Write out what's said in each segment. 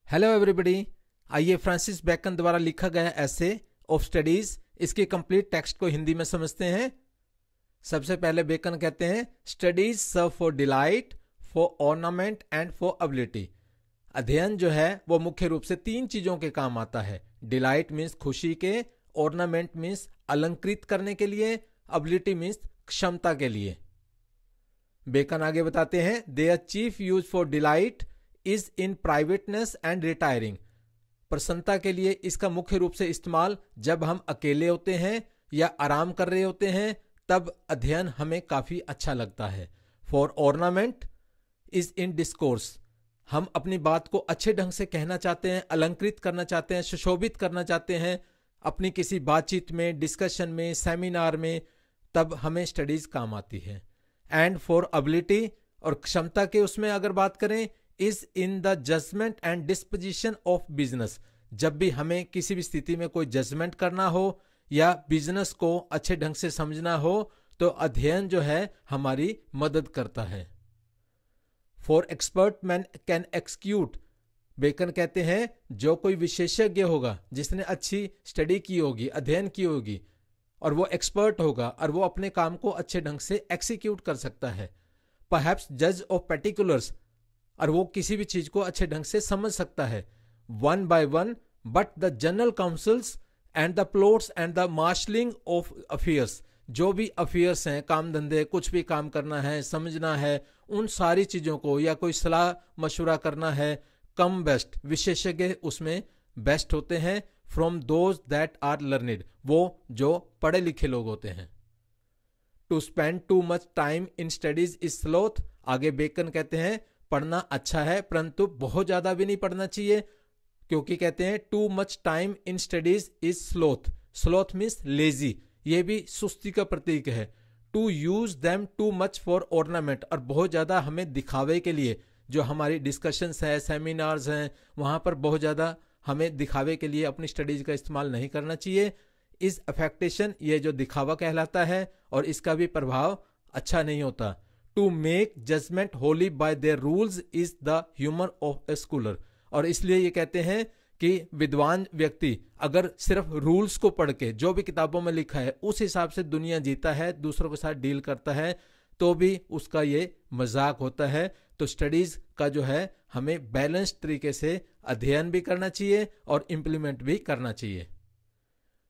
Hello everybody. आइए Francis bacon द्वारा लिखा गया ऐसे ऑफ स्टडीज इसके कंप्लीट टेक्स्ट को हिंदी में समझते हैं। सबसे पहले बेकन कहते हैं studies serve for delight, for ornament and for ability. अध्ययन जो है वो मुख्य रूप से तीन चीजों के काम आता है। डिलाइट मीन्स खुशी के, ऑर्नामेंट मीन्स अलंकृत करने के लिए, एबिलिटी मीन्स क्षमता के लिए। बेकन आगे बताते हैं their chief use for delight is in privateness and retiring. प्रसन्नता के लिए इसका मुख्य रूप से इस्तेमाल जब हम अकेले होते हैं या आराम कर रहे होते हैं, तब अध्ययन हमें काफी अच्छा लगता है। For ornament is in discourse. हम अपनी बात को अच्छे ढंग से कहना चाहते हैं, अलंकृत करना चाहते हैं, सुशोभित करना चाहते हैं अपनी किसी बातचीत में, डिस्कशन में, सेमिनार में, तब हमें स्टडीज काम आती है। एंड फॉर एबिलिटी, और क्षमता के उसमें अगर बात करें, is in the judgement and disposition of business. जब भी हमें किसी भी स्थिति में कोई जजमेंट करना हो या बिजनेस को अच्छे ढंग से समझना हो, तो अध्ययन जो है हमारी मदद करता है। For expert man can execute. Bacon कहते हैं जो कोई विशेषज्ञ होगा, जिसने अच्छी स्टडी की होगी, अध्ययन की होगी, और वो एक्सपर्ट होगा और वो अपने काम को अच्छे ढंग से एक्सिक्यूट कर सकता है। परहैप्स जज ऑफ पर्टिकुलर्स, और वो किसी भी चीज को अच्छे ढंग से समझ सकता है। One by one, but the general councils and the plots and the marshalling of affairs. जो भी अफेयर्स हैं, काम धंधे, कुछ भी काम करना है, समझना है, उन सारी चीजों को, या कोई सलाह मशवरा करना है, कम बेस्ट, विशेषज्ञ उसमें बेस्ट होते हैं। From those that are learned, वो जो पढ़े लिखे लोग होते हैं। To spend too much time in studies is sloth. आगे बेकन कहते हैं पढ़ना अच्छा है, परंतु बहुत ज्यादा भी नहीं पढ़ना चाहिए, क्योंकि कहते हैं too much time in studies is sloth. Sloth means lazy, ये भी सुस्ती का प्रतीक है। To use them too much for ornament, और बहुत ज्यादा हमें दिखावे के लिए, जो हमारी डिस्कशंस है, सेमिनार्स हैं, वहां पर बहुत ज्यादा हमें दिखावे के लिए अपनी स्टडीज का इस्तेमाल नहीं करना चाहिए। इस अफेक्टेशन, ये जो दिखावा कहलाता है, और इसका भी प्रभाव अच्छा नहीं होता। To make judgement wholly by their rules is the humour of a scholar. और इसलिए ये कहते हैं कि विद्वान व्यक्ति अगर सिर्फ रूल्स को पढ़ के, जो भी किताबों में लिखा है उस हिसाब से दुनिया जीता है, दूसरों के साथ डील करता है, तो भी उसका ये मजाक होता है। तो स्टडीज का जो है हमें बैलेंस्ड तरीके से अध्ययन भी करना चाहिए और इंप्लीमेंट भी करना चाहिए।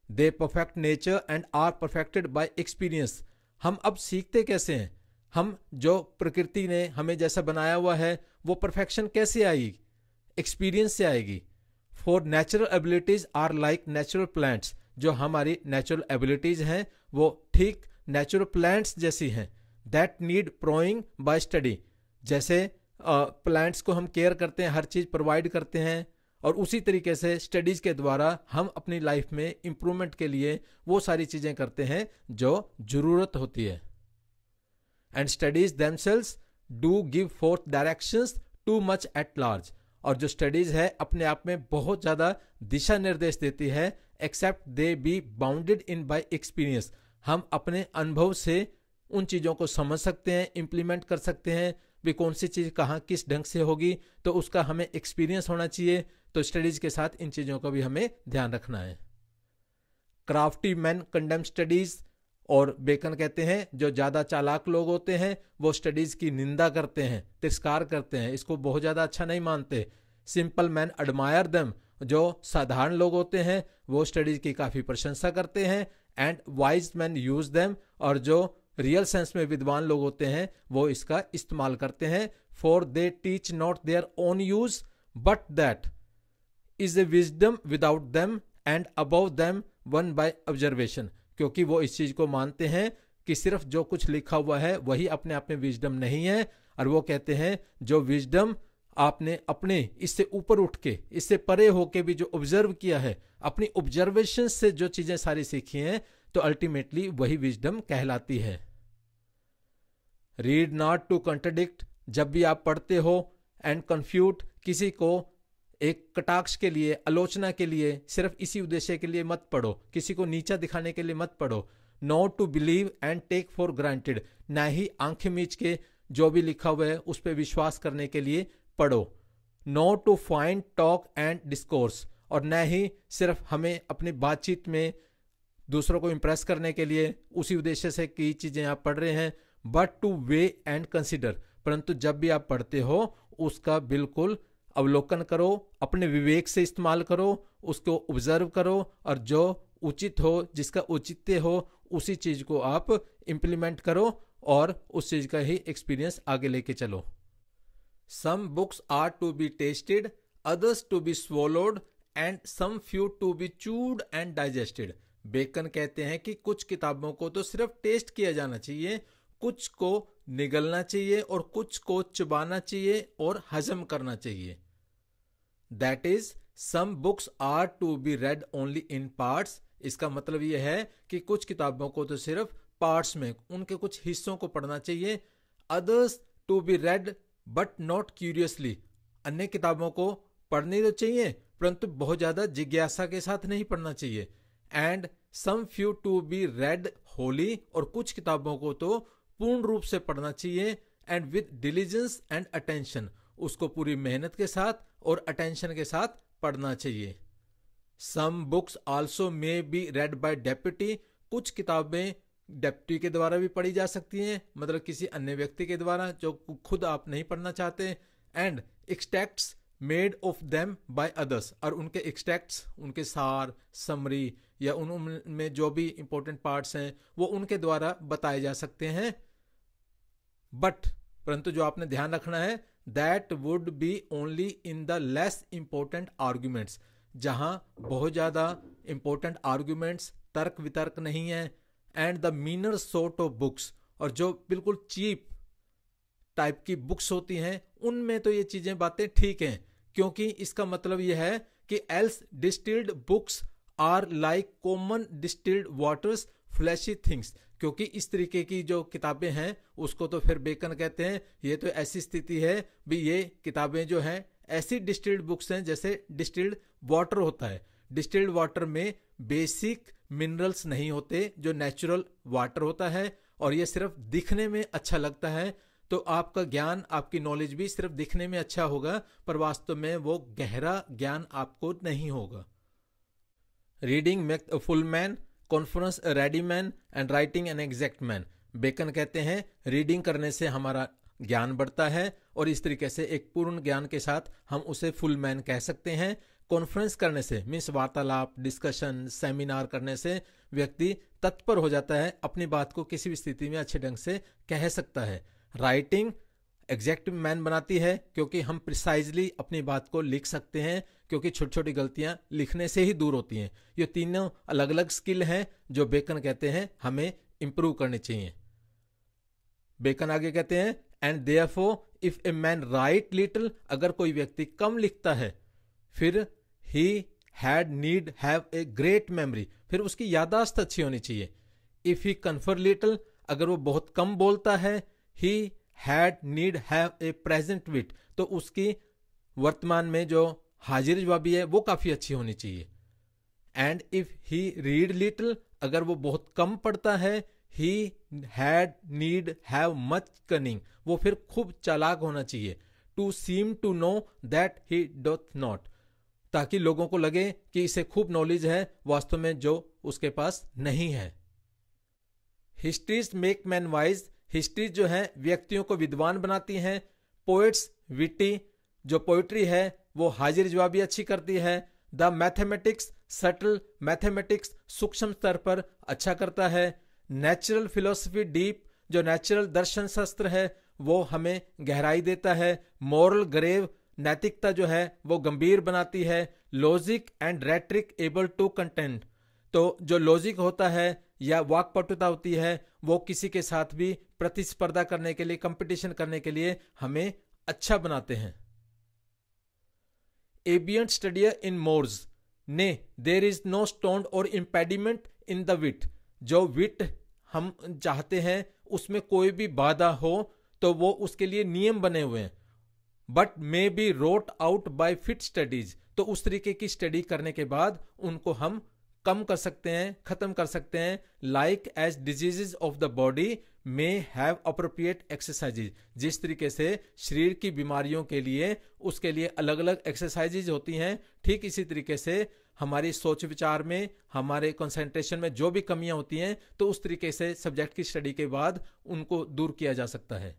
They perfect nature and are perfected by experience. हम अब सीखते कैसे हैं? हम जो प्रकृति ने हमें जैसा बनाया हुआ है, वो परफेक्शन कैसे आएगी? एक्सपीरियंस से आएगी। For natural abilities are like natural plants. जो हमारी नेचुरल एबिलिटीज हैं वो ठीक नेचुरल प्लांट्स जैसी हैं। That need pruning by study. जैसे प्लांट्स को हम केयर करते हैं, हर चीज प्रोवाइड करते हैं, और उसी तरीके से स्टडीज के द्वारा हम अपनी लाइफ में इंप्रूवमेंट के लिए वो सारी चीजें करते हैं जो जरूरत होती है। And studies themselves do give fourth directions too much at large. और जो स्टडीज है अपने आप में बहुत ज्यादा दिशा निर्देश देती है, except they be bounded in by experience. हम अपने अनुभव से उन चीजों को समझ सकते हैं, इंप्लीमेंट कर सकते हैं, भी कौन सी चीज कहाँ किस ढंग से होगी, तो उसका हमें एक्सपीरियंस होना चाहिए। तो स्टडीज के साथ इन चीजों का भी हमें ध्यान रखना है। Crafty man condemn studies. और बेकन कहते हैं जो ज्यादा चालाक लोग होते हैं वो स्टडीज की निंदा करते हैं, तिरस्कार करते हैं, इसको बहुत ज्यादा अच्छा नहीं मानते। Simple man admire them. जो साधारण लोग होते हैं वो स्टडीज की काफी प्रशंसा करते हैं। And wise man use them. और जो रियल सेंस में विद्वान लोग होते हैं वो इसका इस्तेमाल करते हैं। For they teach not their own use but that is a wisdom without them and above them one by observation. क्योंकि वो इस चीज को मानते हैं कि सिर्फ जो कुछ लिखा हुआ है वही अपने आप में विजडम नहीं है, और वो कहते हैं जो विजडम आपने अपने इससे ऊपर उठ के, इससे परे होके भी जो ऑब्जर्व किया है, अपनी ऑब्जर्वेशन से जो चीजें सारी सीखी हैं, तो अल्टीमेटली वही विजडम कहलाती है। Read not to contradict. जब भी आप पढ़ते हो एंड कन्फ्यूट, किसी को एक कटाक्ष के लिए, आलोचना के लिए, सिर्फ इसी उद्देश्य के लिए मत पढ़ो, किसी को नीचा दिखाने के लिए मत पढ़ो। Not to believe and take for granted. ना ही आंखें मीच के जो भी लिखा हुआ है उस पर विश्वास करने के लिए पढ़ो। Not to find talk and discourse, और न ही सिर्फ हमें अपनी बातचीत में दूसरों को इम्प्रेस करने के लिए उसी उद्देश्य से कई चीजें आप पढ़ रहे हैं, but two way and consider, परंतु जब भी आप पढ़ते हो उसका बिल्कुल अवलोकन करो, अपने विवेक से इस्तेमाल करो, उसको ऑब्जर्व करो, और जो उचित हो, जिसका औचित्य हो, उसी चीज को आप इंप्लीमेंट करो और उस चीज का ही एक्सपीरियंस आगे लेके चलो। Some books are to be tasted, others to be swallowed and some few to be chewed and digested. Bacon कहते हैं कि कुछ किताबों को तो सिर्फ टेस्ट किया जाना चाहिए, कुछ को निगलना चाहिए और कुछ को चबाना चाहिए और हजम करना चाहिए। That is some books are to be read only in parts. इसका मतलब यह है कि कुछ किताबों को तो सिर्फ पार्ट्स में, उनके कुछ हिस्सों को पढ़ना चाहिए। Others to be read but not curiously. अन्य किताबों को पढ़नी तो चाहिए परंतु बहुत ज्यादा जिज्ञासा के साथ नहीं पढ़ना चाहिए। And some few to be read wholly. और कुछ किताबों को तो पूर्ण रूप से पढ़ना चाहिए and with diligence and attention. उसको पूरी मेहनत के साथ और अटेंशन के साथ पढ़ना चाहिए। Some books also may be read by deputy. कुछ किताबें डेप्यूटी के द्वारा भी पढ़ी जा सकती हैं, मतलब किसी अन्य व्यक्ति के द्वारा जो खुद आप नहीं पढ़ना चाहते। And extracts made of them by others. और उनके एक्सट्रैक्ट्स, उनके सार, समरी या उनमें जो भी इंपॉर्टेंट पार्ट्स हैं वो उनके द्वारा बताए जा सकते हैं। बट परंतु जो आपने ध्यान रखना है, that would be only in the less important arguments. जहां बहुत ज्यादा इंपॉर्टेंट आर्ग्यूमेंट्स, तर्क वितर्क नहीं है। And the meaner sort of books. और जो बिल्कुल चीप टाइप की बुक्स होती हैं उनमें तो ये चीजें बातें ठीक हैं, क्योंकि इसका मतलब यह है कि else distilled books are like common distilled waters flashy things. क्योंकि इस तरीके की जो किताबें हैं उसको तो फिर बेकन कहते हैं ये तो ऐसी स्थिति है भी, ये किताबें जो हैं ऐसी डिस्टिल्ड बुक्स हैं जैसे डिस्टिल्ड वाटर होता है। डिस्टिल्ड वाटर में बेसिक मिनरल्स नहीं होते जो नेचुरल वाटर होता है, और ये सिर्फ दिखने में अच्छा लगता है। तो आपका ज्ञान, आपकी नॉलेज भी सिर्फ दिखने में अच्छा होगा, पर वास्तव में वो गहरा ज्ञान आपको नहीं होगा। Reading make a full man, conference a ready man and writing an exact man. Bacon कहते हैं रीडिंग करने से हमारा ज्ञान बढ़ता है और इस तरीके से एक पूर्ण ज्ञान के साथ हम उसे फुल मैन कह सकते हैं। कॉन्फ्रेंस करने से मीन्स वार्तालाप, डिस्कशन, सेमिनार करने से व्यक्ति तत्पर हो जाता है, अपनी बात को किसी भी स्थिति में अच्छे ढंग से कह सकता है। राइटिंग एग्जैक्ट मैन बनाती है क्योंकि हम प्रिसाइजली अपनी बात को लिख सकते हैं, क्योंकि छोटी छोटी गलतियां लिखने से ही दूर होती हैं। ये तीनों अलग अलग स्किल हैं जो बेकन कहते हैं हमें इंप्रूव करनी चाहिए। बेकन आगे कहते हैं and therefore if a man right little, अगर कोई व्यक्ति कम लिखता है, फिर ही had need have a great memory, फिर उसकी याददाश्त अच्छी होनी चाहिए। इफ ही कन्फर लिटिल, अगर वो बहुत कम बोलता है, he had need have a present wit, तो उसकी वर्तमान में जो हाजिर जवाबी है वो काफी अच्छी होनी चाहिए। And if he read little, अगर वो बहुत कम पढ़ता है, he had need have much cunning, वो फिर खूब चालाक होना चाहिए। To seem to know that he doth not, ताकि लोगों को लगे कि इसे खूब नॉलेज है, वास्तव में जो उसके पास नहीं है। Histories make man wise, history जो है व्यक्तियों को विद्वान बनाती हैं। पोएट्स विटी, जो पोइट्री है वो हाजिर जवाबी अच्छी करती है। द मैथमेटिक्स सटल, मैथमेटिक्स सूक्ष्म स्तर पर अच्छा करता है। नेचुरल फिलोसफी डीप, जो नेचुरल दर्शन शास्त्र है वो हमें गहराई देता है। मॉरल ग्रेव, नैतिकता जो है वो गंभीर बनाती है। Logic and rhetoric able to contend, तो जो लॉजिक होता है या वाक्पटुता होती है वो किसी के साथ भी प्रतिस्पर्धा करने के लिए, कंपटीशन करने के लिए हमें अच्छा बनाते हैं। एबियंट स्टडियर इन मोर्स ने देर इज नो स्टोन और इम्पेडिमेंट इन द विट, जो विट हम चाहते हैं उसमें कोई भी बाधा हो तो वो उसके लिए नियम बने हुए हैं। But may be wrought out by fit studies, तो उस तरीके की स्टडी करने के बाद उनको हम कम कर सकते हैं, खत्म कर सकते हैं। Like as diseases of the body may have appropriate exercises, जिस तरीके से शरीर की बीमारियों के लिए उसके लिए अलग अलग एक्सरसाइजेज होती हैं, ठीक इसी तरीके से हमारी सोच विचार में, हमारे कंसंट्रेशन में जो भी कमियां होती हैं, तो उस तरीके से सब्जेक्ट की स्टडी के बाद उनको दूर किया जा सकता है।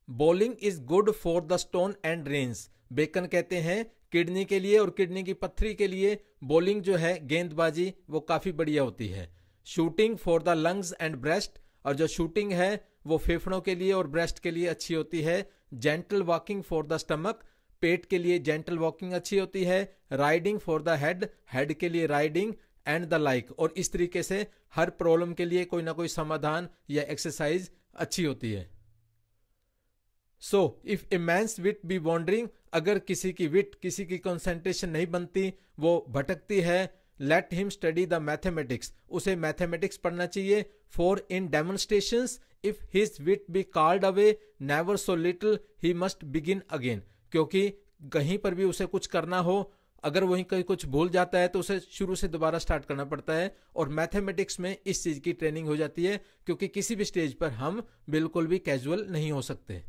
Bowling is good for the stone and reins. Bacon कहते हैं किडनी के लिए और किडनी की पत्थरी के लिए बॉलिंग जो है, गेंदबाजी, वो काफी बढ़िया होती है। Shooting for the lungs and breast, और जो शूटिंग है वो फेफड़ों के लिए और ब्रेस्ट के लिए अच्छी होती है। Gentle walking for the stomach, पेट के लिए जेंटल वॉकिंग अच्छी होती है। Riding for the head, head के लिए राइडिंग एंड द लाइक। और इस तरीके से हर प्रॉब्लम के लिए कोई ना कोई समाधान या एक्सरसाइज अच्छी होती है। So if a man's wit be wandering, अगर किसी की विट, किसी की कंसंट्रेशन नहीं बनती, वो भटकती है, let him study the mathematics, उसे मैथमेटिक्स पढ़ना चाहिए। For in demonstrations if his wit be called away never so little he must begin again, क्योंकि कहीं पर भी उसे कुछ करना हो, अगर वहीं कहीं कुछ भूल जाता है तो उसे शुरू से दोबारा स्टार्ट करना पड़ता है। और मैथमेटिक्स में इस चीज की ट्रेनिंग हो जाती है, क्योंकि किसी भी स्टेज पर हम बिल्कुल भी कैजुअल नहीं हो सकते।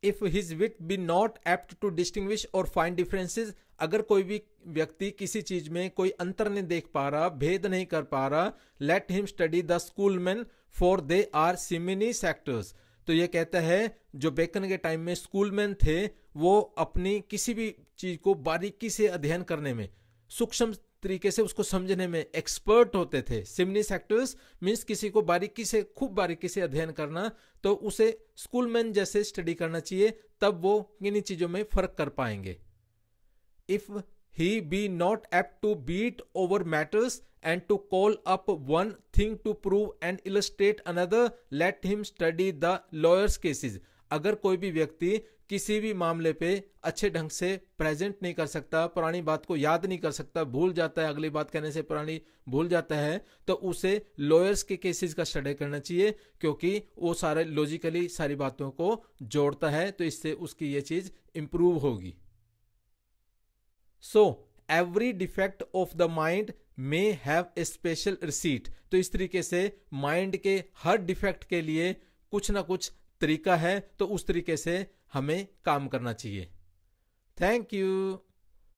If his wit be not apt to distinguish और फाइंड डिफरेंसेस, अगर कोई भी व्यक्ति किसी चीज में कोई अंतर नहीं देख पा रहा, भेद नहीं कर पा रहा, let him study the schoolmen for they are cymini sectores. तो ये कहता है जो बेकन के टाइम में स्कूलमैन थे, वो अपनी किसी भी चीज को बारीकी से अध्ययन करने में, सूक्ष्म तरीके से उसको समझने में एक्सपर्ट होते थे। सिमनी सेक्टर्स मीन्स किसी को बारीकी से, खूब बारीकी से अध्ययन करना, तो उसे स्कूलमैन जैसे स्टडी करना चाहिए, तब वो किन्हीं चीजों में फर्क कर पाएंगे। If he be not apt to beat over matters and to call up one thing to prove and illustrate another, let him study the lawyers cases. अगर कोई भी व्यक्ति किसी भी मामले पे अच्छे ढंग से प्रेजेंट नहीं कर सकता, पुरानी बात को याद नहीं कर सकता, भूल जाता है, अगली बात कहने से पुरानी भूल जाता है, तो उसे लॉयर्स के केसेस का स्टडी करना चाहिए, क्योंकि वो सारे लॉजिकली सारी बातों को जोड़ता है, तो इससे उसकी ये चीज इंप्रूव होगी। So every defect of the mind may have a special receipt. तो इस तरीके से माइंड के हर डिफेक्ट के लिए कुछ ना कुछ तरीका है, तो उस तरीके से हमें काम करना चाहिए। Thank you.